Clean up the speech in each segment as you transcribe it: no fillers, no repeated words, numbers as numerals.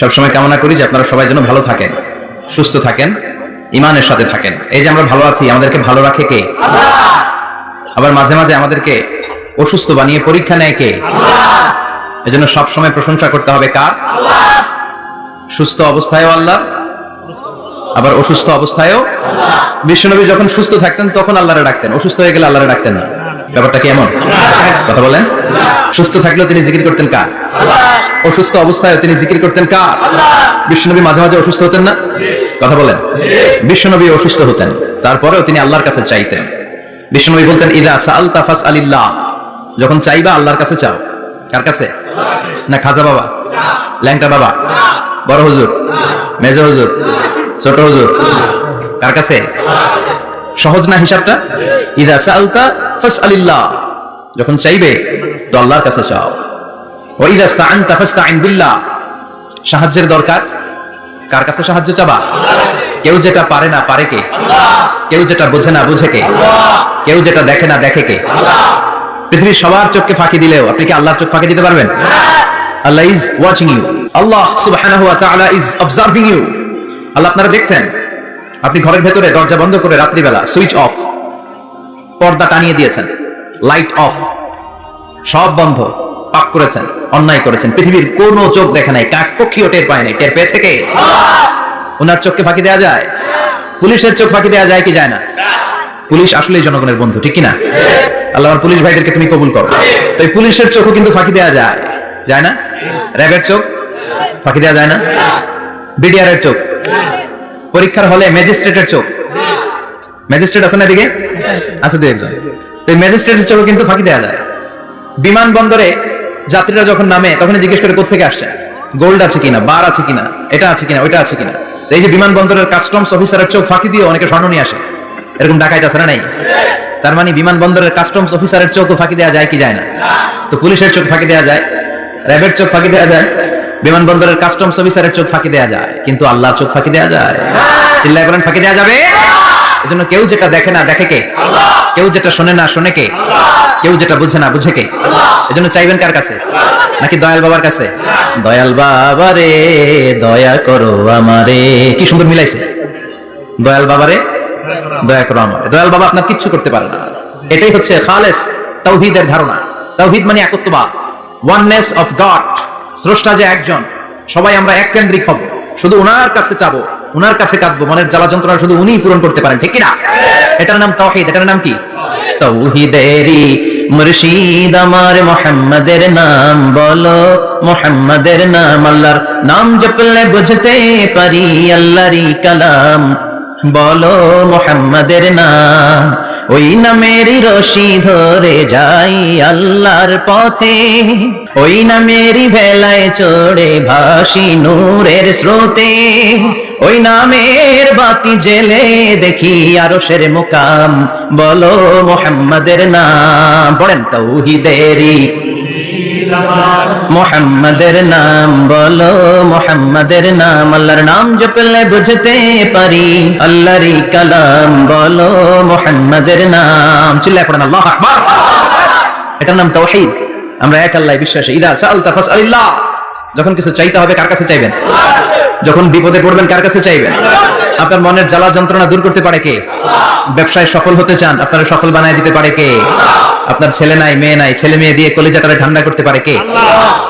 সবসময় কামনা করি যে আপনারা সবাই যেন ভালো থাকেন, সুস্থ থাকেন, ইমানের সাথে থাকেন। এই যে আমরা ভালো আছি, আমাদেরকে ভালো রাখে কে? আল্লাহ। আবার মাঝে মাঝে আমাদেরকে অসুস্থ বানিয়ে পরীক্ষা নেয় কে? আল্লাহ। এজন্য সবসময় প্রশংসা করতে হবে কার? আল্লাহ। সুস্থ অবস্থায়ও আল্লাহ, আবার অসুস্থ অবস্থায়ও আল্লাহ। বিশ্বনবী যখন সুস্থ থাকতেন তখন আল্লাহরে ডাকতেন, অসুস্থ হয়ে গেলে আল্লাহরে ডাকতেন না। ব্যাপারটা কি এমন? কথা বলেন। সুস্থ থাকলেও তিনি জিকির করতেন কার? আল্লাহ। অসুস্থ অবস্থায় তিনি জিকির করতেন কার? আল্লাহ। বিশ্বনবী মাঝে মাঝে অসুস্থ হতেন না? কথা বলেন। বিশ্বনবী অসুস্থ হতেন, তারপরেও তিনি আল্লাহর কাছে চাইতেন। বিশ্বনবী বলতেন ইযা সাআলতা ফাসআলিল্লাহ, যখন চাইবা আল্লাহর কাছে চাও। কার কাছে? না খাজা বাবা, ল্যাংটা বাবা, বড় হুজুর, মেজো হুজুর, ছোট হুজুর, কার কাছে? সহজ না হিসাবটা? ইযা সাআলতা ফাসআলিল্লাহ, যখন চাইবে তো আল্লাহর কাছে চাও। ওয়া ইযা ইসতাআনতা ফাসতাইন বিল্লাহ, সাহায্যের দরকার কার কাছে সাহায্য চাবা? কেউ যেটা পারে না পারে কে? আল্লাহ। কেউ যেটা বোঝে না বুঝে কে? আল্লাহ। কেউ যেটা দেখে না দেখে কে? আল্লাহ। পৃথিবীর সবার চোখকে ফাঁকি দিলেও আপনি কি আল্লাহর চোখ ফাঁকি দিতে পারবেন? আল্লাহ ইজ ওয়াচিং ইউ, আল্লাহ সুবহানাহু ওয়া তাআলা ইজ অবজার্ভিং ইউ। আল্লাহ আপনারা দেখছেন। আপনি ঘরের ভেতরে দরজা বন্ধ করে রাত্রিবেলা সুইচ অফ, পর্দা টানিয়ে দিয়েছেন, লাইট অফ, সব বন্ধ, পাপ করেছেন, অন্যায় করেছেন, পৃথিবীর কোনো চোখ দেখে নাই, কাক পক্ষীও টের পায় নাই। টের পেয়েছে কে? ওনার চোখকে ফাঁকি দেওয়া যায়? পুলিশের চোখ ফাঁকি দেওয়া যায় কি যায় না? পুলিশ আসলেই জনগণের বন্ধু, ঠিক কিনা? আল্লাহ আমার পুলিশ ভাইদেরকে তুমি কবুল করো। তো এই পুলিশের চোখও কিন্তু ফাঁকি দেওয়া যায়, যায় না? র্যাবের চোখ ফাঁকি দেওয়া যায় না? বিডিআরের চোখ, পরীক্ষার হলে ম্যাজিস্ট্রেটের চোখ, ম্যাজিস্ট্রেট আছে না এদিকে? আছে দু একজন। তো এই ম্যাজিস্ট্রেটের চোখও কিন্তু ফাঁকি দেওয়া যায়। বিমানবন্দরে যাত্রীরা যখন নামে তখন জিজ্ঞেস করে কোত্থেকে আসছে, গোল্ড আছে কিনা, বার আছে কিনা, এটা আছে কিনা, ওইটা আছে কিনা। এই যে বিমানবন্দরের কাস্টমস অফিসারের চোখ ফাঁকি দিয়ে অনেকে স্বর্ণ নিয়ে আসে, এরকম ডাকাইত আছে না? নাই। তার মানে বিমানবন্দরের কাস্টমস অফিসারের চোখও ফাঁকি দেওয়া যায় কি যায় না? তো পুলিশের চোখ ফাঁকি দেওয়া যায়, র্যাবের চোখ ফাঁকি দেওয়া যায়, বিমানবন্দরের কাস্টমস অফিসারের চোখ ফাঁকি দেওয়া যায়, কিন্তু আল্লাহর চোখ ফাঁকি দেওয়া যায়? চিল্লায় বলেন ফাঁকি দেওয়া যাবে? এজন্য কেউ যেটা দেখে না দেখে কে? আল্লাহ। কেউ যেটা শোনে না শোনে কে? আল্লাহ। কেউ যেটা বুঝে না বুঝে কে? আল্লাহ। এজন্য চাইবেন কার কাছে? নাকি দয়াল বাবার কাছে? দয়াল বাবা রে দয়া করো আমারে, কি সুন্দর মিলাইছে। দয়াল বাবারে দয়া করো আমারে। দয়াল বাবা আপনার কিচ্ছু করতে পারে না। এটাই হচ্ছে খালেস তাওহীদের ধারণা। তাওহীদ মানে একত্ববাদ, ওয়াননেস অফ গড। স্রষ্টা যে একজন, সবাই আমরা এক কেন্দ্রিক হব, শুধু উনার কাছে চাবো, উনার কাছে কাঁদবো, মনের জ্বালা যন্ত্রণা শুধু উনিই পূরণ করতে পারেন, ঠিক কিনা? এটার নাম তাওহীদ। এটার নাম কি? তাওহীদেরই মুর্শিদ আমার মুহাম্মাদের নাম বলো, মুহাম্মাদের নাম। আল্লাহর নাম জপলে বুঝতে পারি আল্লাহরই কালাম, বলো মুহাম্মাদের নাম। ওই নামেরই রশি ধরে যাই আল্লাহর পথে, ওই নামেরই ভেলায় চড়ে ভাসি নূরের স্রোতে, ওই নামের বাতি জেলে দেখি আরশের মুকাম, বলো মুহাম্মাদের নাম। পড়েন তাওহীদেরই মুহাম্মাদের নাম বলো, মুহাম্মাদের নাম। আল্লাহর নাম জপলে বুঝতে পারি আল্লাহরই কালাম, বলো মুহাম্মাদের নাম। চিল্লায় পড়েন আল্লাহু আকবার। এটার নাম তাওহীদ। আমরা এক আল্লাহয় বিশ্বাসী। ইযা সাআলতা ফাসআলিল্লাহ, যখন কিছু চাইতে হবে কার কাছে চাইবেন? যখন বিপদে পড়বেন কার কাছে চাইবেন? আপনার মনের জ্বালা যন্ত্রণা দূর করতে পারে কে? ব্যবসায় সফল হতে চান, আপনারা সফল বানায় দিতে পারে কে? আপনার ছেলে নাই মেয়ে নাই, ছেলে মেয়ে দিয়ে কলিজাটারে ঠান্ডা করতে পারে কে?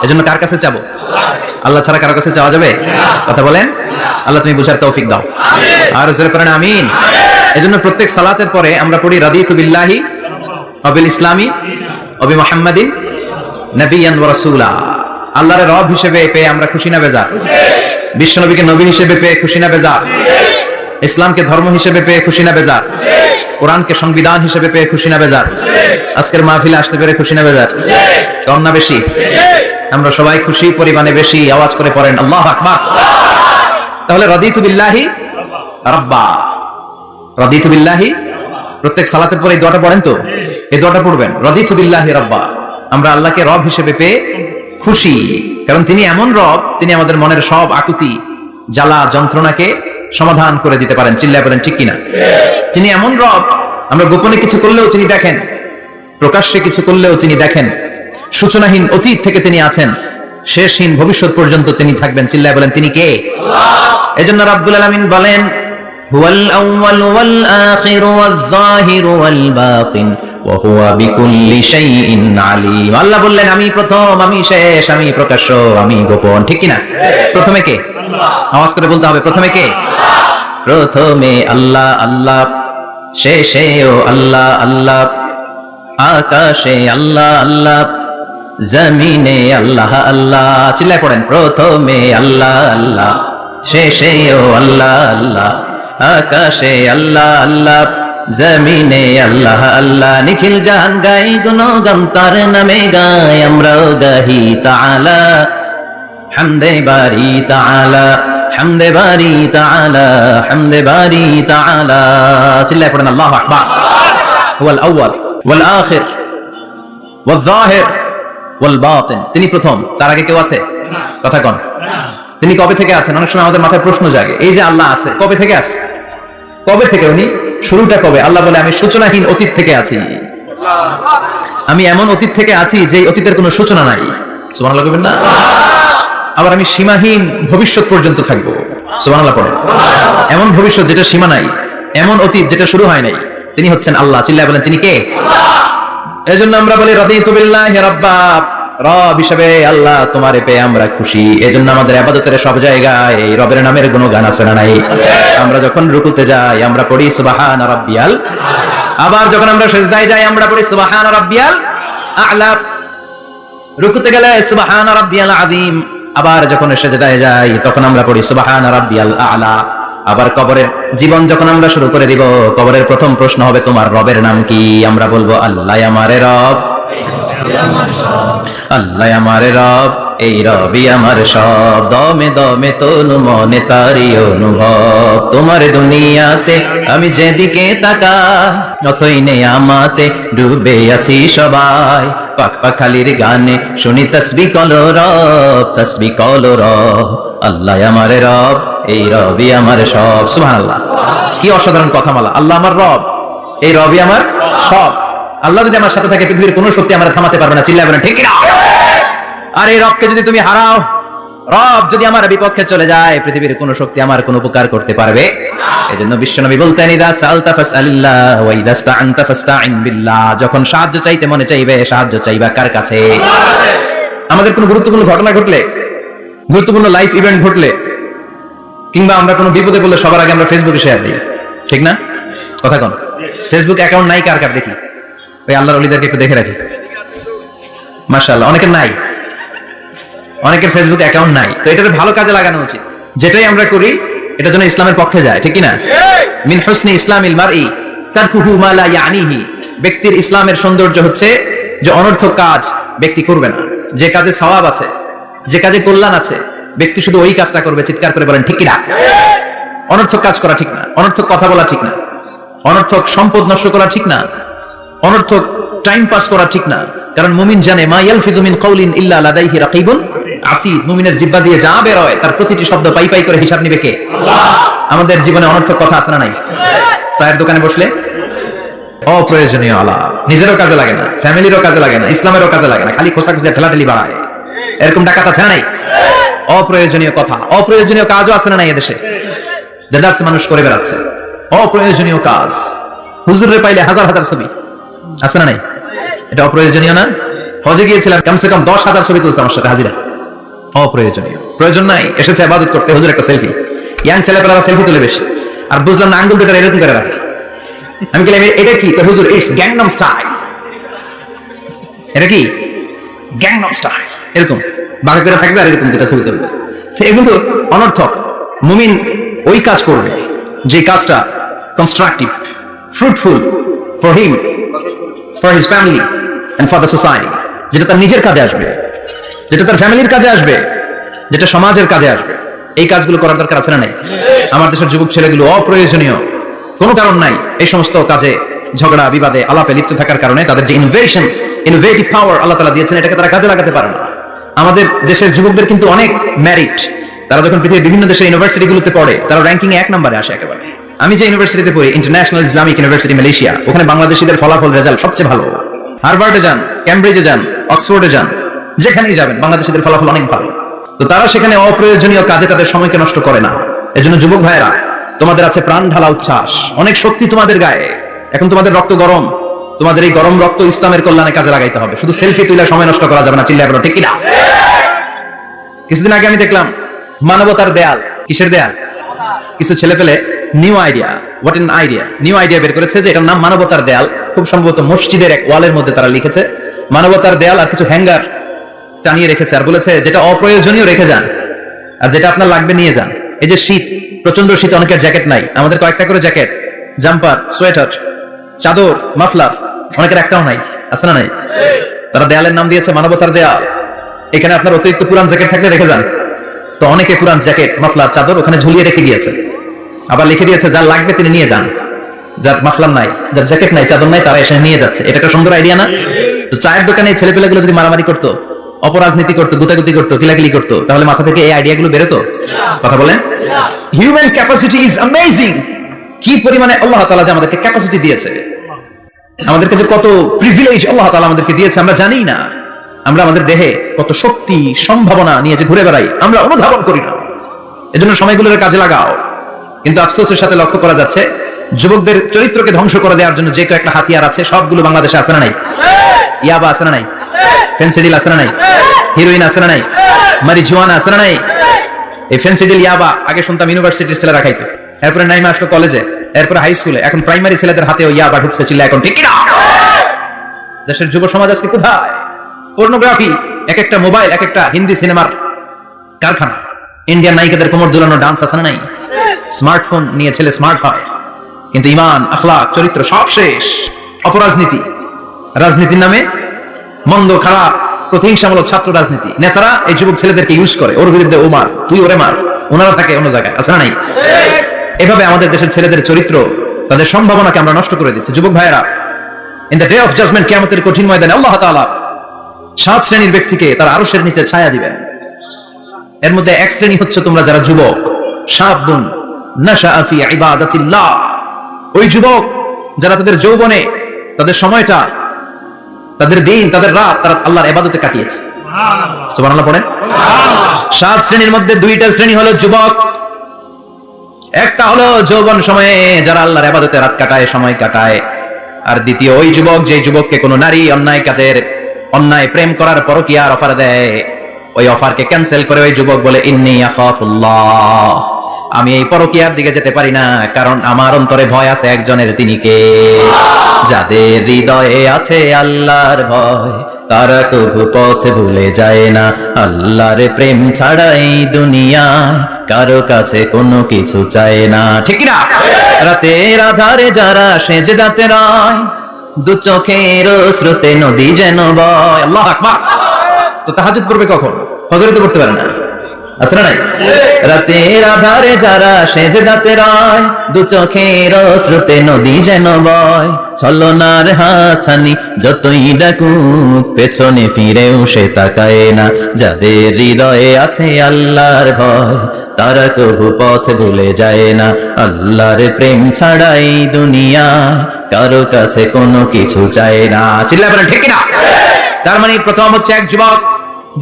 এজন্য কার কাছে চাবো? আল্লাহ ছাড়া কারো কাছে চাওয়া যাবে? কথা বলেন। আল্লাহ তুমি বুঝার তৌফিক দাও, আর জোরে পড়েন আমিন। এজন্য প্রত্যেক সালাতের পরে আমরা পড়ি রাদিতু বিল্লাহি ওয়া বিল ইসলামি ওয়া বি মুহাম্মাদিন নাবিয়্যান ওয়া রাসূলা। আল্লাহর রব হিসেবে পেয়ে আমরা খুশি না বেজার? বিশ্বনবীকে নবী হিসেবে পেয়ে খুশি না বেজার? ইসলামকে ধর্ম হিসেবে পেয়ে খুশি না বেজার? কোরআনকে সংবিধান হিসেবে পেয়ে খুশি না বেজার? আজকের মাহফিলে আসতে পেরে খুশি না বেজার? কম না বেশি? আমরা সবাই খুশি, পরিমাণে বেশি। আওয়াজ করে পড়েন আল্লাহু আকবার। তাহলে রাদিতু বিল্লাহি রাব্বা, রাদিতু বিল্লাহি। প্রত্যেক সালাতের পরে এই দোয়াটা পড়েন তো, এই দোয়াটা পড়বেন, রাদিতু বিল্লাহি রাব্বা। আমরা আল্লাহকে রব হিসেবে পেয়ে খুশি, কারণ তিনি এমন রব, তিনি আমাদের মনের সব আকুতি জ্বালা যন্ত্রণাকে সমাধান করে দিতে পারেন। চিল্লায় বলেন ঠিক কিনা? তিনি এমন রব, আমরা গোপনে কিছু করলেও তিনি দেখেন, প্রকাশ্যে কিছু করলেও তিনি দেখেন, সূচনাহীন অতীত থেকে তিনি আছেন, শেষহীন ভবিষ্যৎ পর্যন্ত তিনি থাকবেন। চিল্লায় বলেন তিনি কে? আল্লাহ। এজন্য রাব্বুল আলামিন বলেন হুয়াল আউয়াল ওয়াল আখির ওয়াল যাহির ওয়াল বাতিন ওয়া হুয়া বিকুল্লি শাইইন আলীম। আল্লাহ বললেন আমি প্রথম, আমি শেষ, আমি প্রকাশ্য, আমি গোপন। ঠিক কি না? প্রথমে কে? আল্লাহ। আওয়াজ করে বলতে হবে প্রথমে কে? আল্লাহ। প্রথমে আল্লাহ আল্লাহ, শেষেও আল্লাহ আল্লাহ, আকাশে আল্লাহ আল্লাহ, জমিনে আল্লাহ আল্লাহ। চিল্লায় পড়েন প্রথমে আল্লাহ আল্লাহ, শেষেও আল্লাহ আল্লাহ, আকাশে আল্লাহ আল্লাহ, জমিনে আল্লাহ আল্লাহ। নিখিল জাহান গাই গুণগান তার নামে গাই, আমরাও গাহি তাআলা হামদে বারি তাআলা, হামদে বারি তাআলা, হামদে বারি তাআলা। চিল্লায় পড়েন আল্লাহু আকবার। হুয়াল আউয়াল ওয়াল আখির ওয়াল যাহির ওয়াল বাতিন। তিনি প্রথম, তার আগে কেউ আছে? কথা কন। তিনি কবে থেকে আছেন? অনেক সময় আমাদের মাথায় প্রশ্ন জাগে, এই যে আল্লাহ আছে কবে থেকে আছে? কবে থেকে? উনি শুরুটা কবে? আল্লাহ বলে আমি সূচনাহীন অতীত থেকে আছি, আমি এমন অতীত থেকে আছি যে অতীতের কোনো সূচনা নাই। সুবহানাল্লাহ বলবেন না? আবার আমি সীমাহীন ভবিষ্যৎ পর্যন্ত থাকবো। সুবহানাল্লাহ পড়েন। এমন ভবিষ্যৎ যেটা সীমা নাই, এমন অতীত যেটা শুরু হয় নাই, তিনি হচ্ছেন আল্লাহ। চিল্লায় বলেন তিনি কে? আল্লাহ। এজন্য আমরা বলি রাদিতু বিল্লাহি রাব্বা, রব হিসেবে আল্লাহ তোমারে পেয়ে আমরা খুশি। এজন্য আমাদের ইবাদতের সব জায়গায় এই রবের নামের গুণগান আছে না নাই? আমরা যখন রুকুতে যাই আমরা পড়ি সুবহানা রাব্বিয়াল, আবার যখন আমরা সিজদায় যাই আমরা পড়ি সুবহানা রাব্বিয়াল আ'লা। রুকুতে গেলে সুবহানা রাব্বিয়াল আযীম, আবার যখন সিজদায় যাই তখন আমরা পড়ি সুবহানা রাব্বিয়াল আ'লা। আবার কবরের জীবন যখন আমরা শুরু করে দিব, কবরের প্রথম প্রশ্ন হবে তোমার রবের নাম কি? আমরা বলবো আল্লাহ আমারে রব, আল্লাহ আমারে রব, এই রবি আমার সব। দমে দমে তনু মনে তারি অনুভব, তোমার দুনিয়াতে আমি যেদিকে তাকাই অথই নেয়ামাতে ডুবে আছি সবাই। পাক পাখালির গানে শুনি তসবিহ কলো রব, তসবিহ কলো রব, আল্লাহ আমারে রব, এই রবি আমার সব। সুবহানাল্লাহ। কি অসাধারণ কথামালা। আল্লাহ আমার রব, এই রবি আমার সব। আল্লাহ যদি আমার সাথে থাকে পৃথিবীর কোনো শক্তি আমার থামাতে পারবে না। চিল্লায় বলেন ঠিক না? আর এই রবকে যদি তুমি হারাও, রব যদি আমার বিপক্ষে চলে যায়, পৃথিবীর কোনো শক্তি আমার কোনো উপকার করতে পারবে না। এজন্য বিশ্বনবী বলতেন ইদা সালতা ফাসআলিল্লাহ ওয়া ইদা ইসতাআনতা ফাসতাইন বিল্লাহ। যখন সাহায্য চাইতে মনে চাইবে, সাহায্য চাইবা কার কাছে? আমাদের কোনো গুরুত্বপূর্ণ ঘটনা ঘটলে, গুরুত্বপূর্ণ লাইফ ইভেন্ট ঘটলে, কিংবা আমরা কোনো বিপদে পড়লে সবার আগে আমরা ফেসবুকে শেয়ার দিই, ঠিক না? কথা কোন? ফেসবুক অ্যাকাউন্ট নাই কার কার দেখি? ওই আল্লাহর ওলিদেরকে একটু দেখে রাখি। মাশাআল্লাহ, অনেকের নাই, অনেকের ফেসবুক অ্যাকাউন্ট নাই। তো এটাকে ভালো কাজে লাগানো উচিত। যেটাই আমরা করি এটা যেন ইসলামের পক্ষে যায়, ঠিক কি না? মিন হুসনি ইসলামিল মারই তারকুহু মা লা ইয়ানিহি। ব্যক্তির ইসলামের সৌন্দর্য হচ্ছে যে অনর্থক কাজ ব্যক্তি করবে না। যে কাজে সওয়াব আছে, যে কাজে কল্যাণ আছে, ব্যক্তি শুধু ওই কাজটা করবে। চিৎকার করে বলেন ঠিক কি না? অনর্থক কাজ করা ঠিক না, অনর্থক কথা বলা ঠিক না, অনর্থক সম্পদ নষ্ট করা ঠিক না, অনর্থক টাইম পাস করা ঠিক না। কারণ মুমিন জানে মা ইয়ালফিযু মিন কাউলিন ইল্লা লাদাইহি রাকিবুন আতীদ। মুমিনের জিহ্বা দিয়ে যা বের হয় তার প্রতিটি শব্দ পাই পাই করে হিসাব নিবে কে? আল্লাহ। আমাদের জীবনে অনর্থক কথা আছে না নাই? চায়ের দোকানে বসলে অপ্রয়োজনীয় আলাপ, নিজেরও কাজে লাগে না, ফ্যামিলিরও কাজে লাগে না, ইসলামেরও কাজে লাগে না, খালি খোঁচাখুচি ঠেলাঠেলি বাড়ায়। এরকম ডাকাত আছে না নাই? অপ্রয়োজনীয় কথা, অপ্রয়োজনীয় কাজও আছে না নাই? এদেশে দেদারসে মানুষ করে বেড়াচ্ছে অপ্রয়োজনীয় কাজ। হুজুরে পাইলে হাজার হাজার ছবি আছে না নাই? এটা অপ্রয়োজনীয় না? হজে গিয়েছিলাম, কমসে কম 10,000 ছবি তুলছে আমার সাথে হাজিরা। অপ্রয়োজনীয়, প্রয়োজন নাই। এসেছে ইবাদত করতে, হুজুর একটা সেলফি। ইয়াং ছেলেপেলারা সেলফি তুলে বেশি। আর বুঝলাম না আঙ্গুল দুটো এরকম করে রাখে। আমি বললাম এটা কি? তো হুজুর ইটস গ্যাংনাম স্টাইল। এটা কি? Gangnam style. এরকম বাঁকা করে থাকবে আর এরকম দুটো ছবি তুলবে। এগুলো অনর্থক। মুমিন ওই কাজ করবে যে কাজটা constructive, fruitful for him, for his family and for the society. যেটা তার নিজের কাজে আসবে, যেটা তার ফ্যামিলির কাজে আসবে, যেটা সমাজের কাজে আসবে। এই কাজগুলো করার দরকার আছে না নাই? আমার দেশের যুবক ছেলেগুলো অপ্রয়োজনীয় কোনো কারণ নাই এই সমস্ত কাজে ঝগড়া বিবাদে আলাপে লিপ্ত থাকার কারণে তাদের যে ইনোভেটিভ পাওয়ার আল্লাহ তাআলা দিয়েছেন, এটাকে তারা কাজে লাগাতে পারে না। আমাদের দেশের যুবকদের কিন্তু অনেক মেরিট। তারা যখন পৃথিবীর বিভিন্ন দেশের ইউনিভার্সিটিগুলোতে পড়ে, তারা র্যাঙ্কিং এ 1 নম্বরে আসে একেবারে। আমি যে ইউনিভার্সিটিতে পড়ি, ইন্টারন্যাশনাল ইসলামিক ইউনিভার্সিটি মালয়েশিয়া, ওখানে বাংলাদেশিদের ফলাফল রেজাল্ট সবচেয়ে ভালো। হার্ভার্ডে যান, ক্যামব্রিজে যান, অক্সফোর্ডে যান, যেখানেই যাবেন বাংলাদেশিদের ফলাফল অনেক ভালো। তো তারা সেখানে অপ্রয়োজনীয় কাজে তাদের সময়কে নষ্ট করে না। এজন্য যুবক ভাইরা, তোমাদের আছে প্রাণ ঢালা উচ্ছ্বাস, অনেক শক্তি তোমাদের গায়ে। এখন তোমাদের রক্ত গরম, তোমাদের এই গরম রক্ত ইসলামের কল্যাণে কাজে লাগাইতে হবে। শুধু সেলফি তুলে সময় নষ্ট করা যাবে না। চিল্লায় বলো ঠিক কিনা? কিছুদিন আগে আমি দেখলাম মানবতার দেয়াল। কিসের দেয়াল? কিছু ছেলে পেলে নিউ আইডিয়া বের করেছে যে এটার নাম মানবতার দেয়াল। খুব সম্ভবত মসজিদের এক ওয়ালের মধ্যে তারা লিখেছে মানবতার দেয়াল, আর কিছু হ্যাঙ্গার টানিয়ে রেখেছে, আর বলেছে যেটা অপ্রয়োজনীয় রেখে যান, আর যেটা আপনার লাগবে নিয়ে যান। এই যে শীত, প্রচন্ড শীত, অনেকের জ্যাকেট নাই, আমাদের কয়েকটা করে জ্যাকেট, জাম্পার, সোয়েটার, চাদর, মাফলার, অনেকের একটাও নাই, আছে না নাই? তারা দেয়ালের নাম দিয়েছে মানবতার দেয়াল। এখানে আপনার অতিরিক্ত পুরান জ্যাকেট থাকলে রেখে যান। তো অনেকে পুরান জ্যাকেট, মাফলার, চাদর ওখানে ঝুলিয়ে রেখে দিয়েছে, আবার লিখে দিয়েছে যার লাগবে তিনি নিয়ে যান। যার মাফলার নাই, যার জ্যাকেট নাই, চাদর নাই, তারা এসে নিয়ে যাচ্ছে। এটা একটা সুন্দর আইডিয়া না? তো চায়ের দোকানে ছেলে পেলেগুলো যদি মারামারি করতো, অপরাজনীতি করতো, গুতাগুতি করতো, কিলাকিলি করতো, তাহলে মাথা থেকে এই আইডিয়া গুলো বেরোতো? কথা বলেন। Human capacity is amazing. কি পরিমাণে আল্লাহ তাআলা যে আমাদেরকে ক্যাপাসিটি দিয়েছে, আমাদেরকে যে কত প্রিভিলেজ আল্লাহ তাআলা আমাদেরকে দিয়েছে আমরা জানি না। আমরা আমাদের দেহে কত শক্তি, সম্ভাবনা নিয়ে যে ঘুরে বেড়াই, আমরা অনুধাবন করি না। এজন্য সময়গুলোর কাজে লাগাও। কিন্তু আফসোসের সাথে লক্ষ্য করা যাচ্ছে যুবকদের চরিত্রকে ধ্বংস করে দেওয়ার জন্য যে কয়েকটা হাতিয়ার আছে সবগুলো বাংলাদেশে আছে না নাই? ইয়াবা আছে না নাই? ফেন্সিডিল আছে না নাই? হিরোইন আছে না নাই? মারিজুয়ানা আছে না নাই? এই ফেন্সিডিল, ইয়াবা আগে শুনতাম ইউনিভার্সিটির ছেলেরা খাইতো, এরপরে নাইমা আসলো কলেজে, এরপরে হাই স্কুলে, এখন প্রাইমারি ছেলেদের হাতেও ইয়াবা ঢুকছে। চিল্লা এখন ঠিক কিনা? দেশের যুব সমাজ আজকে কোথায়? পর্নোগ্রাফি, এক একটা মোবাইল এক একটা হিন্দি সিনেমার কারখানা। ইন্ডিয়ান নায়িকাদের কোমর দুলানো ডান্স আছে না নাই? স্মার্টফোন নিয়ে ছেলে স্মার্ট হয়, কিন্তু ঈমান, আখলাক, চরিত্র সব শেষ। অপরাজনীতি, রাজনীতির নামে মন্দ, খারাপ, প্রতিহিংসামূলক ছাত্র রাজনীতি। নেতারা এই যুবক ছেলেদেরকে ইউজ করে, ওর বিরুদ্ধে ও মার, তুই ওরে মার, ওনারা থাকে অন্য জায়গায়, আছে না নাই? এভাবে আমাদের দেশের ছেলেদের চরিত্র, তাদের সম্ভাবনাকে আমরা নষ্ট করে দিচ্ছি। যুবক ভাইয়েরা, in the day of judgement, কিয়ামতের কঠিন ময়দানে আল্লাহ তাআলা 7 শ্রেণীর ব্যক্তিকে তার আরশের নিচে ছায়া দিবেন। এর মধ্যে এক শ্রেণী হচ্ছে তোমরা যারা যুবক, শাবুন নাশাআ ফি ইবাদাতিল্লাহ। ওই যুবক যারা তাদের যৌবনে, তাদের সময়টা, তাদের দিন, তাদের রাত তারা আল্লাহর ইবাদতে কাটিয়েছে। সুবহানাল্লাহ পড়েন। 7 শ্রেণীর মধ্যে 2টা শ্রেণী হলো যুবক। একটা হলো যৌবন সময়ে যারা আল্লাহর ইবাদতে রাত কাটায়, সময় কাটায়। আর দ্বিতীয় ওই যুবক, যে যুবককে কোনো নারী অন্যায় কাজের, অন্যায় প্রেম করার পরকীয়ার অফার দেয়, ওই অফারকে ক্যান্সেল করে ওই যুবক বলে ইন্নী আখাফুল্লাহ, আমি এই পরকীয়ার দিকে যেতে পারি না, কারণ আমার অন্তরে ভয় আছে একজনের, তিনি কে? যাদের হৃদয়ে আছে আল্লাহর ভয়, তারা কবু পথ ভুলে যায় না। আল্লাহর প্রেম ছাড়া এই দুনিয়ায় কারো কাছে কোনো কিছু চায় না। ঠিক না? রাতের আধারে যারা সেজদাতে রয়, দু চোখের স্রোতে নদী যেন বয়। আল্লাহু আকবার। তো তাহাজ্জুদ পড়বে কখন? ফজরে তো পড়তে পারে না, আছে না নাই? রাতের আধারে যারা সেজদাতে রয়, দু চোখের স্রোতে নদী যেন বয়। ছলনার হাতছানি যতই ডাকুক, পেছনে ফিরেও সে তাকায় না। যাদের হৃদয়ে আছে আল্লাহর ভয়, তারা কবু পথ ভুলে যায় না। আল্লাহর প্রেম ছাড়াই দুনিয়া কারো কাছে কোনো কিছু চায় না। চিল্লায় বলেন ঠিক না? তার মানে প্রথম হচ্ছে এক যুবক,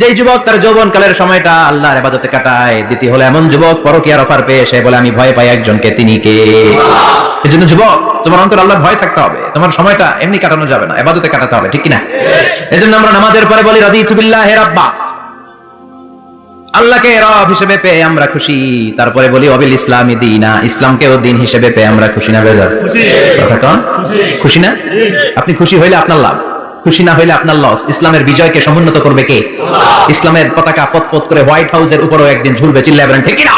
যেই যুবক তার যৌবন কালের সময়টা আল্লাহর ইবাদতে কাটায়। দ্বিতীয় হলো এমন যুবক পরকীয়ার অফার পেয়ে সে বলে আমি ভয় পাই একজনকে, তিনি কে? এজন্য যুবক, তোমার অন্তরে আল্লাহর ভয় থাকতে হবে। তোমার সময়টা এমনি কাটানো যাবে না, ইবাদতে কাটাতে হবে। ঠিক কি না? এজন্য আমরা নামাজের পরে বলি রাদিতু বিল্লাহি রাব্বা, আল্লাহকে রব হিসেবে পেয়ে আমরা খুশি। তারপরে বলি ওয়াবিল ইসলামি দীনা, ইসলামকেও দিন হিসেবে পেয়ে আমরা খুশি না বেজার? খুশি না? আপনি খুশি হইলে আপনার লাভ, খুশি না হইলে আপনার লস। ইসলামের বিজয়কে সমুন্নত করবে কে? ইসলামের পতাকা পতপত করে হোয়াইট হাউসের উপরেও একদিন ঝুলবে। চিল্লায় বলেন ঠিক না?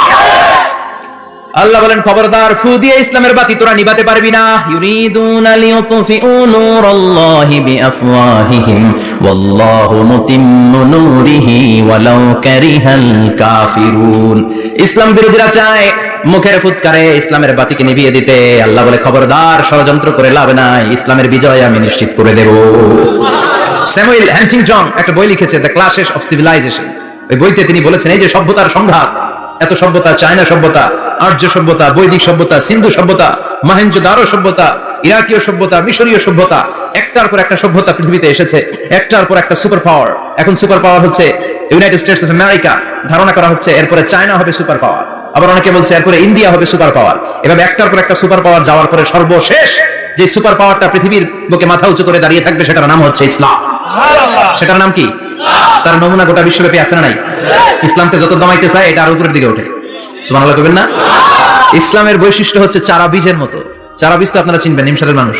আল্লাহ বলেন খবরদার, ফু দিয়ে ইসলামের বাতি তোরা নিভাতে পারবি না। ইউরিদুনা লিয়ুতফিউ নূরাল্লাহি বিআফওয়াহিহিম ওয়াল্লাহু মুতিম্মু নূরিহি ওয়ালাউ কারিহাল কাফিরুন। ইসলাম বিরোধীরা চায় মুখের ফুৎকারে ইসলামের বাতিকে নিভিয়ে দিতে। আল্লাহ বলে খবরদার, ষড়যন্ত্র করে লাভ নাই, ইসলামের বিজয় আমি নিশ্চিত করে দেব। স্যামুয়েল হান্টিংটন একটা বই লিখেছে, দ্য ক্লাশেস অফ সিভিলাইজেশন। ওই বইতে তিনি বলেছেন এই যে সভ্যতার সংঘাত এত সভ্যতা, চায়না সভ্যতা, আর্য সভ্যতা, বৈদিক সভ্যতা, সিন্ধু সভ্যতা, মহেঞ্জোদারো সভ্যতা, ইরাকীয় সভ্যতা, মিশরীয় সভ্যতা, একটার পর একটা সভ্যতা পৃথিবীতে এসেছে, একটার পর একটা সুপার পাওয়ার। এখন সুপার পাওয়ার হচ্ছে ইউনাইটেড স্টেটস অফ আমেরিকা, ধারণা করা হচ্ছে এরপরে চায়না হবে সুপার পাওয়ার, আবার অনেকে বলছে এরপরে ইন্ডিয়া হবে সুপার পাওয়ার। এভাবে একটার পর একটা সুপার পাওয়ার যাওয়ার পরে সর্বশেষ যে সুপার পাওয়ারটা পৃথিবীর বুকে মাথা উঁচু করে দাঁড়িয়ে থাকবে সেটার নাম হচ্ছে ইসলাম। সেটার নাম কি? তার নমুনা গোটা বিশ্বব্যাপী আছে না নাই? ইসলামকে যত দমাইতে চায় এটা আরো উপরের দিকে ওঠে। সুবহানাল্লাহ কইবেন না? ইসলামের বৈশিষ্ট্য হচ্ছে চারা বীজের মতো। চারা বীজ তো আপনারা চিনবেন, নিমসারের মানুষ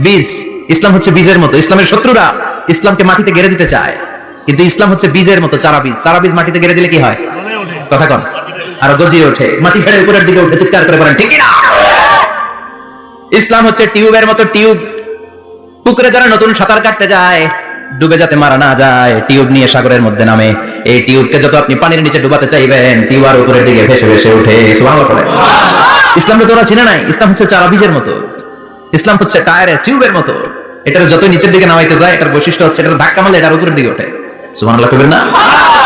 বীজ। ইসলাম হচ্ছে বীজের মতো। ইসলামের শত্রুরা ইসলামকে মাটিতে গেড়ে দিতে চায়, কিন্তু ইসলাম হচ্ছে বীজের মতো, চারা বীজ। চারা বীজ মাটিতে গেড়ে দিলে কি হয়? কথা কন, আরো গজিয়ে ওঠে, মাটি ফেলে উপরের দিকে ওঠে, চিৎকার করে বলেন ঠিক না? ইসলাম হচ্ছে টিউবের মতো। টিউব, পুকুরে যারা নতুন সাঁতার কাটতে যায় ডুবে যাতে মারা না যায়, টিউব নিয়ে সাগরের মধ্যে নামে। এই টিউবকে যত আপনি পানির নিচে ডুবাতে চাইবেন, টিউব আর উপরের দিকে ভেসে ভেসে উঠে। সুবহানাল্লাহ পড়ে। ইসলামকে তোরা চিনে নাই? ইসলাম হচ্ছে চারা বীজের মতো। ইসলাম হচ্ছে টায়ারের টিউবের মতো। এটার যত নিচের দিকে নামাইতে যায়, এটার বৈশিষ্ট্য হচ্ছে এটা ধাক্কা মারলে এটার উপরের দিকে ওঠে। সুবহানাল্লাহ কইবেন না?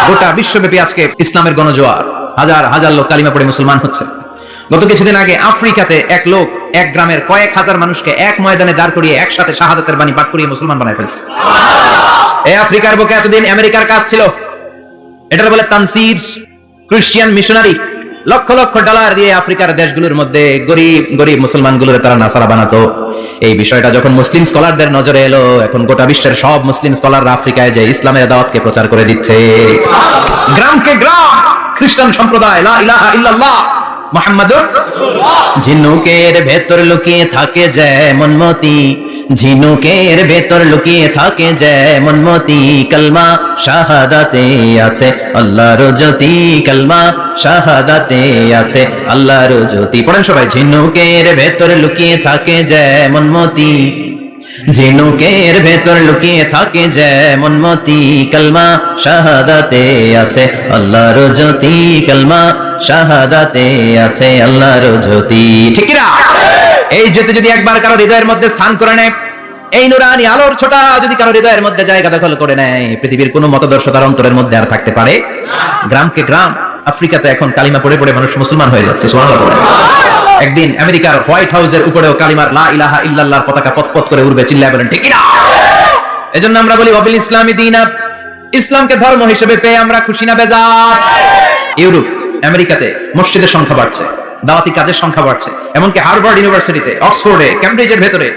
গোটা বিশ্বব্যাপী আজকে ইসলামের গণজোয়ার, হাজার হাজার লোক কালিমা পড়ে মুসলমান হচ্ছে। গত কিছুদিন আগে আফ্রিকাতে এক লোক এক গ্রামের কয়েক হাজার মানুষকে এক ময়দানে দাঁড় করিয়ে একসাথে শাহাদাতের বাণী পাঠ করিয়ে মুসলমান বানায় ফেলছে। এই আফ্রিকার বুকে এতদিন আমেরিকার কাজ ছিল, এটার বলে তানসীর, Christian missionary. Lakh lakh dollar দিয়ে আফ্রিকার দেশগুলোর মধ্যে গরিব গরিব মুসলমানগুলোর তারা নাসারা বানাতো। এই বিষয়টা যখন মুসলিম স্কলারদের নজরে এলো, এখন গোটা বিশ্বের সব মুসলিম স্কলাররা আফ্রিকায় যে ইসলামের দাওয়াতকে প্রচার করে দিচ্ছে। গ্রামকে গ্রাম খ্রিস্টান সম্প্রদায় লা ইলাহা ইল্লাল্লাহ মুহাম্মাদুর রাসূলুল্লাহ। ঝিনুকের ভেতর লুকিয়ে থাকে যেমন মতি, ঝিনুকের ভেতর লুকিয়ে থাকে যেমন মতি, কালমা শাহাদাতে আছে আল্লাহর জ্যোতি, কালমা শাহাদাতে আছে আল্লাহর জ্যোতি। পড়েন সবাই। ঝিনুকের ভেতর লুকিয়ে থাকে যেমন মতি, ঝিনুকের ভেতর লুকিয়ে থাকে যেমন মতি, কালমা শাহাদাতে আছে আল্লাহর জ্যোতি, কালমা শাহাদাতে আছে আল্লাহর জ্যোতি। ঠিক না? এই জ্যোতি যদি একবার কারো হৃদয়ের মধ্যে স্থান করে নেয়, এই নুরানি আলোর ছোটা যদি কারো হৃদয়ের মধ্যে জায়গা দখল করে নেয়, পৃথিবীর কোনো মতাদর্শ তার অন্তরের মধ্যে আর থাকতে পারে না। গ্রামকে গ্রাম আফ্রিকাতে এখন কালিমা পড়ে পড়ে মানুষ মুসলমান হয়ে যাচ্ছে। সুবহানাল্লাহ। একদিন আমেরিকার হোয়াইট হাউসের উপরেও কালিমার লা ইলাহা ইল্লাল্লাহর পতাকা পতপত করে উড়বে। চিল্লায় বলেন ঠিক না? এজন্য আমরা বলি ওয়াবিল ইসলামি দীনা, ইসলামকে ধর্ম হিসেবে পেয়ে আমরা খুশি না বেজার? ইউরোপ, আমেরিকাতে মসজিদের সংখ্যা বাড়ছে, দাওয়াতি কাজের সংখ্যা বাড়ছে। এমনকি হার্ভার্ড ইউনিভার্সিটিতে, অক্সফোর্ডে, ক্যামব্রিজের ভেতরে,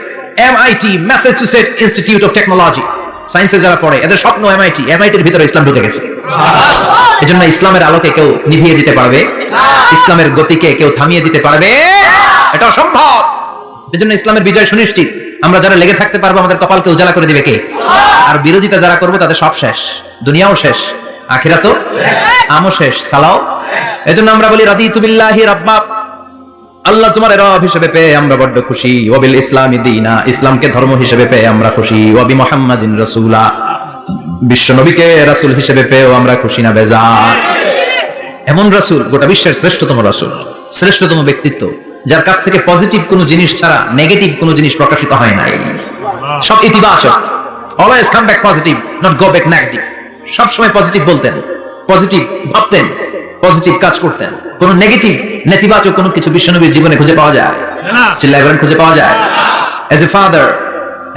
MIT, Massachusetts institute of technology, সায়েন্সে যারা পড়ে এদের স্বপ্ন এমআইটির ভিতরে ইসলাম ঢুকে গেছে। এজন্য ইসলামের আলোকে কেউ নিভিয়ে দিতে পারবে? ইসলামের গতিকে কেউ থামিয়ে দিতে পারবে? এটা অসম্ভব। এজন্য ইসলামের বিজয় সুনিশ্চিত। আমরা যারা লেগে থাকতে পারবো, আমাদের কপালকে উজালা করে দিবে কে? আর বিরোধিতা যারা করবো তাদের সব শেষ, দুনিয়াও শেষ, আখিরাতও আমও শেষ, সালাও। এজন্য আমরা বলি রাদিতু বিল্লাহি রাব্বা, আল্লাহ তোমার রব হিসেবে পেয়ে আমরা বড্ড খুশি। ওয়াবিল ইসলামি দীনা, ইসলামকে ধর্ম হিসেবে পেয়ে আমরা খুশি। ওয়াবি মুহাম্মাদিন রাসূলা, বিশ্ব নবীকে রাসূল হিসেবে পেয়েও আমরা খুশি না বেজার? এমন রাসূল, গোটা বিশ্বের শ্রেষ্ঠতম রাসূল, শ্রেষ্ঠতম ব্যক্তিত্ব, যার কাছ থেকে পজিটিভ কোনো জিনিস ছাড়া নেগেটিভ কোনো জিনিস প্রকাশিত হয় নাই। সব ইতিবাচক, always come back positive, not go back negative. সব সময় পজিটিভ বলতেন, পজিটিভ ভাবতেন, পজিটিভ কাজ করতেন। কোন নেগেটিভ, নেতিবাচক কোনো কিছু বিশ্বনবীর জীবনে খুঁজে পাওয়া যায় না। চিল্লায় বলেন খুঁজে পাওয়া যায়? As a father,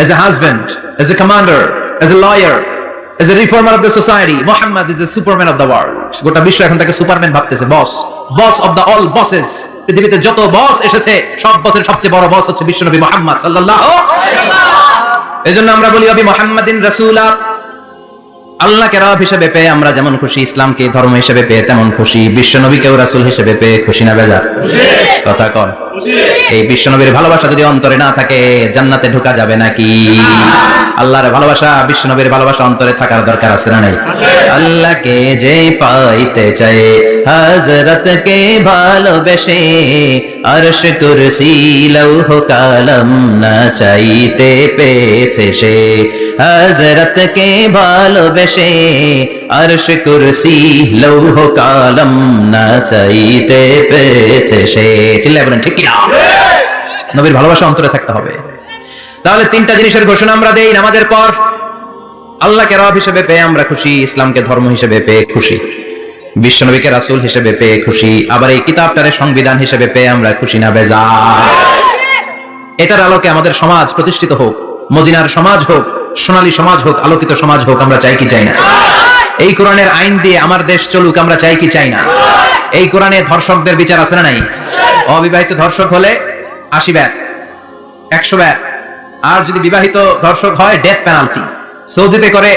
as a husband, as a commander, as a lawyer, as a reformer of the society, Muhammad is the superman of the world. গোটা বিশ্ব এখন তাকে সুপারম্যান ভাবতেছে, boss, boss of the all bosses. পৃথিবীতে যত বস এসেছে সব বসের সবচেয়ে বড় বস হচ্ছে বিশ্বনবী মুহাম্মদ সাল্লাল্লাহু আলাইহি ওয়াসাল্লাম। এজন্য আমরা বলি ওয়াবি মুহাম্মাদিন রাসূলা, আল্লাহকে রব হিসেবে পেয়ে আমরা যেমন খুশি, ইসলামকে ধর্ম হিসেবে পেয়ে তেমন খুশি। বিশ্বনবীকেও রাসূল হিসেবে পেয়ে খুশি না বেজার? কথা কন। এই বিশ্বনবীর ভালোবাসা যদি অন্তরে না থাকে, জান্নাতে ঢোকা যাবে নাকি? আল্লাহর ভালোবাসা, বিশ্বনবীর ভালোবাসা অন্তরে থাকার দরকার আছে না নাই? আল্লাহকে যে পাইতে চায়, হযরতকে ভালোবেসে, আরশ কুরসি লৌহ কালাম না চাইতে পেয়েছে সে। হযরতকে ভালোবেসে, আরশ কুরসি লৌহ কালাম না চাইতে পেয়েছে সে। চিল্লায় বলেন ঠিক কিনা? নবীর ভালোবাসা অন্তরে থাকতে হবে। তাহলে তিনটা জিনিসের ঘোষণা আমরা দেই নামাজের পর। আল্লাহকে রব হিসেবে পেয়ে আমরা খুশি, ইসলামকে ধর্ম হিসেবে পেয়ে খুশি। বিশ্বনবীকে রাসূল হিসেবে পেয়ে খুশি, আবার এই কিতাবটারে সংবিধান হিসেবে পেয়ে আমরা খুশি না বেজার? এটার আলোকে আমাদের সমাজ প্রতিষ্ঠিত হোক, মদিনার সমাজ হোক, সোনালী সমাজ হোক, আলোকিত সমাজ হোক, আমরা চাই কি চাই না? এই কোরআনের আইন দিয়ে আমার দেশ চলুক, আমরা চাই কি চাই না? এই কোরআনে ধর্ষকদের বিচার আছে না নাই? অবিবাহিত ধর্ষক হলে 80 ব্যাট, 100 ব্যাট, আর যদি বিবাহিত ধর্ষক হয় ডেথ পেনাল্টি। সৌদিতে করে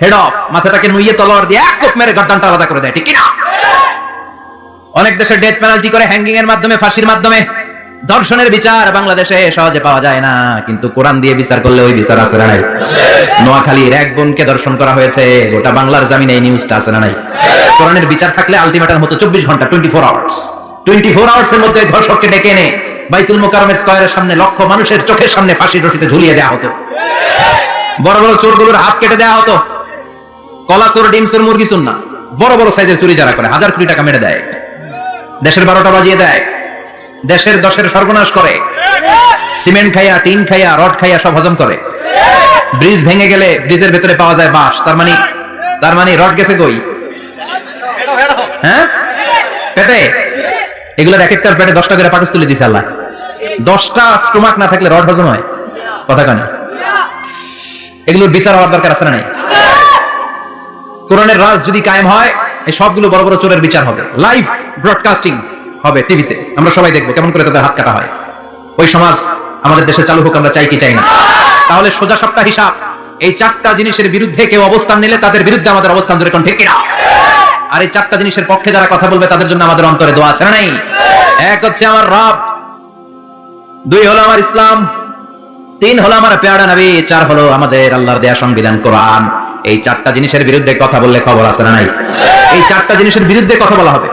হেড অফ, মাথাটাকে নুইয়ে তলোয়ার দিয়ে এক কোপ মেরে গর্দানটা আলাদা করে দেয়, ঠিক কি না? অনেক দেশে ডেথ পেনাল্টি করে হ্যাঙ্গিং এর মাধ্যমে, ফাঁসির মাধ্যমে। ধর্ষণের বিচার বাংলাদেশে সহজে পাওয়া যায় না, কিন্তু কোরআন দিয়ে বিচার করলে ওই বিচার আছে না নাই? নোয়াখালীর এক বোনকে ধর্ষণ করা হয়েছে, গোটা বাংলার জামিনে এই নিউজটা আছে না নাই? কোরআনের বিচার থাকলে আলটিমেটাম হতো 24 ঘন্টা, 24 আওয়ার্স। 24 আওয়ার্স এর মধ্যে ধর্ষককে ডেকে এনে বাইতুল মোকাররমের স্কয়ারের সামনে লক্ষ মানুষের চোখের সামনে ফাঁসির রশিতে ঝুলিয়ে দেওয়া হতো। বড় বড় চোরগুলোর হাত কেটে দেওয়া হতো। কলা চোর, ডিম চোর, মুরগি চোর না, বড় বড় সাইজের চুরি যারা করে 1000 কোটি টাকা মেরে দেয়, দেশের 12টা বাজিয়ে দেয়, দেশের 10-এর সর্বনাশ করে, সিমেন্ট খাইয়া, টিন খাইয়া, রড খাইয়া সব হজম করে। ব্রিজ ভেঙে গেলে ব্রিজের ভেতরে পাওয়া যায় বাঁশ, তার মানে রড গেছে কই? হ্যাঁ, পেটে। এগুলোর এক একটার পেটে 10টা করে পাকস তুলে দিছে আল্লাহ। 10টা স্টোমাক না থাকলে রড হজম হয়? কথা কানে। এগুলোর বিচার হওয়ার দরকার আছে না নাই? কোরআনের রাজ যদি কায়েম হয়, এই সবগুলো বড় বড় চোরের বিচার হবে, লাইভ ব্রডকাস্টিং হবে টিভিতে, আমরা সবাই দেখবো কেমন করে তাদের হাত কাটা হয়। ওই সমাজ আমাদের দেশে চালু হোক, আমরা চাই কি চাই না? তাহলে সোজা সাপটা হিসাব, এই 4টা জিনিসের বিরুদ্ধে কেউ অবস্থান নিলে তাদের বিরুদ্ধে আমাদের অবস্থান জোরে কোন ঠিক কিনা? আর এই 4টা জিনিসের পক্ষে যারা কথা বলবে তাদের জন্য আমাদের অন্তরে দোয়া আছে না নাই? এক হচ্ছে আমার রব, 2 হলো আমার ইসলাম, 3 হলো আমার পেয়ারা নবী, 4 হলো আমাদের আল্লাহর দেয়া সংবিধান কোরআন। এই 4টা জিনিসের বিরুদ্ধে কথা বললে খবর আছে না নাই? এই 4টা জিনিসের বিরুদ্ধে কথা বলা হবে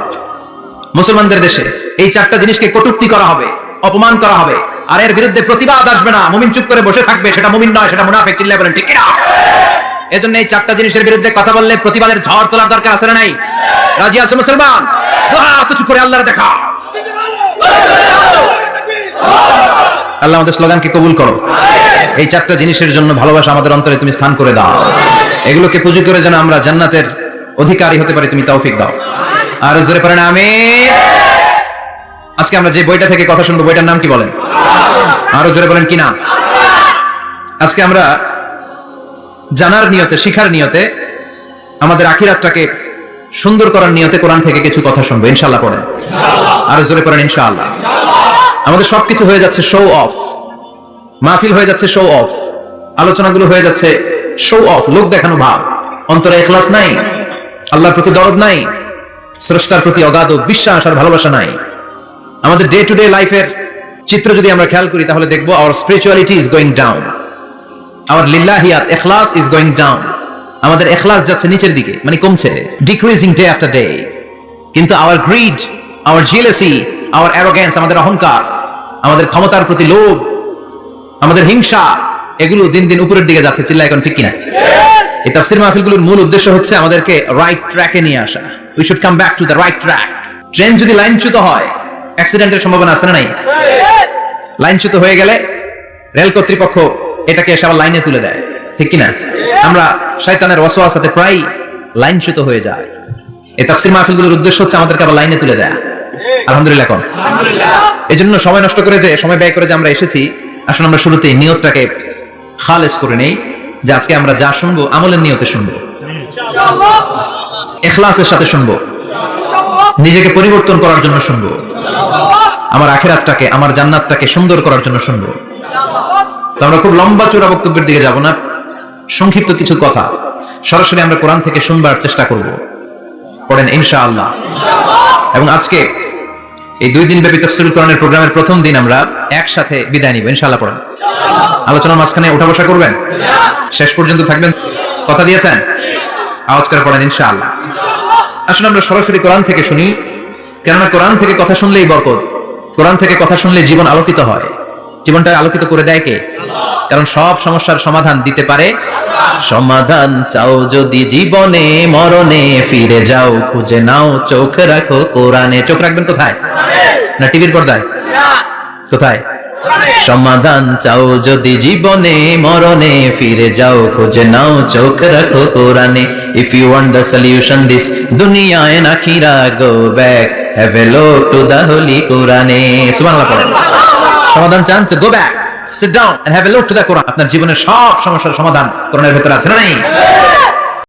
মুসলমানদের দেশে। এই 4টা জিনিসকে কটূক্তি করা হবে, অপমান করা হবে, আর এর বিরুদ্ধে প্রতিবাদ আসবে না। মুমিন চুপ করে বসে থাকবে, সেটা মুমিন নয়, সেটা মুনাফিক। চিল্লায় বলেন ঠিক কিনা? এজন্য এই 4টা জিনিসের বিরুদ্ধে কথা বললে প্রতিবাদের ঝড় তোলার দরকার আছে না নাই? রাজি আছে মুসলমান? হাত উঁচু করে আল্লাহর দেখা। আল্লাহ আমাদের স্লোগানকে কবুল করো। এই 4টা জিনিসের জন্য ভালোবাসা আমাদের অন্তরে তুমি স্থান করে দাও। এগুলোকে পুঁজি করে যেন আমরা জান্নাতের অধিকারী হতে পারি, তুমি তৌফিক দাও। আর জোরে পড়েন আমিন। আজকে আমরা যে বইটা থেকে কথা শুনবো, বইটার নাম কি বলেন? আরো জোরে বলেন কি নাম? আজকে আমরা জানার নিয়তে, শিখার নিয়তে, আমাদের আখিরাতটাকে সুন্দর করার নিয়তে কোরআন থেকে কিছু কথা শুনবো, ইনশাআল্লাহ। পড়েন আরো জোরে পড়েন ইনশাআল্লাহ। আমাদের সবকিছু হয়ে যাচ্ছে শো অফ, মাহফিল হয়ে যাচ্ছে শো অফ, আলোচনাগুলো হয়ে যাচ্ছে শো অফ, লোক দেখানো ভাব। অন্তরে ইখলাস নাই, আল্লাহর প্রতি দরদ নাই, স্রষ্টার প্রতি অগাধ বিশ্বাস আর ভালোবাসা নাই। আমাদের ডে টু ডে লাইফের চিত্র যদি আমরা খেয়াল করি, তাহলে দেখবো our spirituality is going down, our লিল্লাহিয়াত, ইখলাস ইজ গোয়িং ডাউন। আমাদের ইখলাস যাচ্ছে নিচের দিকে, মানে কমছে, ডিক্রিজিং ডে আফটার ডে। কিন্তু our greed, our jealousy, our arrogance, আমাদের অহংকার, আমাদের ক্ষমতার প্রতি লোভ, আমাদের হিংসা, এগুলো দিন দিন উপরের দিকে যাচ্ছে। চিল্লা এখন ঠিক কিনা? এই তাফসীর মাহফিলগুলোর মূল উদ্দেশ্য হচ্ছে আমাদেরকে রাইট ট্র্যাকে নিয়ে আসা। We should come back to the right track. Train যদি লাইনচ্যুত হয়, অ্যাক্সিডেন্টের সম্ভাবনা আছে না নাই? লাইনচ্যুত হয়ে গেলে রেল কর্তৃপক্ষ এটাকে এসে আবার লাইনে তুলে দেয়, ঠিক কিনা? আমরা শয়তানের ওয়াসওয়াসাতে প্রায় লাইনচ্যুত হয়ে যায়। এই তাফসীর মাহফিলগুলোর উদ্দেশ্য হচ্ছে আমাদেরকে আবার লাইনে তুলে দেয়া। আলহামদুলিল্লাহ কোন? এজন্য সময় নষ্ট করে, যে সময় ব্যয় করে যে আমরা এসেছি, আসলে আমরা শুরুতেই নিয়তটাকে খালেস করে নেই, যে আজকে আমরা যা শুনবো আমলের নিয়তে শুনবো, ইখলাসের সাথে শুনবো, নিজেকে পরিবর্তন করার জন্য শুনবো, আমার আখিরাতটাকে, আমার জান্নাতটাকে সুন্দর করার জন্য শুনবো। তো আমরা খুব লম্বা চূড়া বক্তব্যের দিকে যাব না, সংক্ষিপ্ত কিছু কথা সরাসরি আমরা কোরআন থেকে শুনবার চেষ্টা করব। পড়েন ইনশাআল্লাহ। এবং আজকে এই 2 দিন ব্যাপী তাফসীরুল কোরআনের প্রোগ্রামের প্রথম দিন আমরা একসাথে বিদায় নিব ইনশাআল্লাহ। পড়েন। আলোচনার মাঝখানে ওঠা বসা করবেন, শেষ পর্যন্ত থাকবেন, কথা দিয়েছেন? আওয়াজ করে পড়েন ইনশাআল্লাহ। আসলে আমরা সরাসরি কোরআন থেকে শুনি, কেননা কোরআন থেকে কথা শুনলেই বরকত, কোরআন থেকে কথা শুনলে জীবন আলোকিত হয়। জীবনটা আলোকিত করে দেয় কে? কারণ সব সমস্যার সমাধান দিতে পারে। সমাধান চাও যদি জীবনে মরণে, ফিরে যাও খুঁজে নাও, চোখ রাখো কোরআনে। চোখ রাখবেন কোথায়? না টিভির পর্দায়? কোথায়? সমাধান চাও যদি জীবনে মরণে, ফিরে যাও খুঁজে নাও চোখ রাখো কোরআনে। If you want the solution this দুনিয়া এন্ড আখিরা, go back have a look to the holy কোরআনে। সুবহানাল্লাহ পড়েন। সমাধান চান তো go back, sit down and have a look to the Quran. আপনার জীবনের সব সমস্যার সমাধান কোরআনের ভিতরে আছে না নাই?